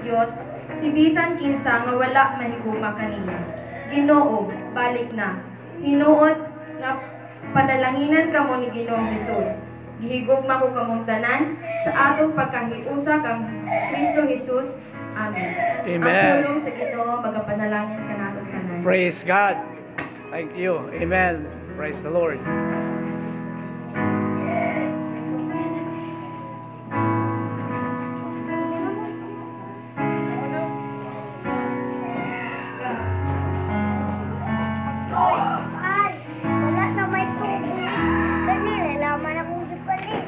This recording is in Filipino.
Dios, si bisan kinsa nga wala mahigugma kaniya. Ginoo, balik na. Hinuot nga panalanginan kamo ni Ginoong Hesus. Gihigugma ko kamong tanan sa atong pagkahiusa kang Kristo Jesus. Amen. Amen. Ang pulong sa Ginoo magapanalangin kanatong tanan. Praise God. Thank you. Amen. Praise the Lord. Wala na may tubig. Dali, nalaman akong gipalit.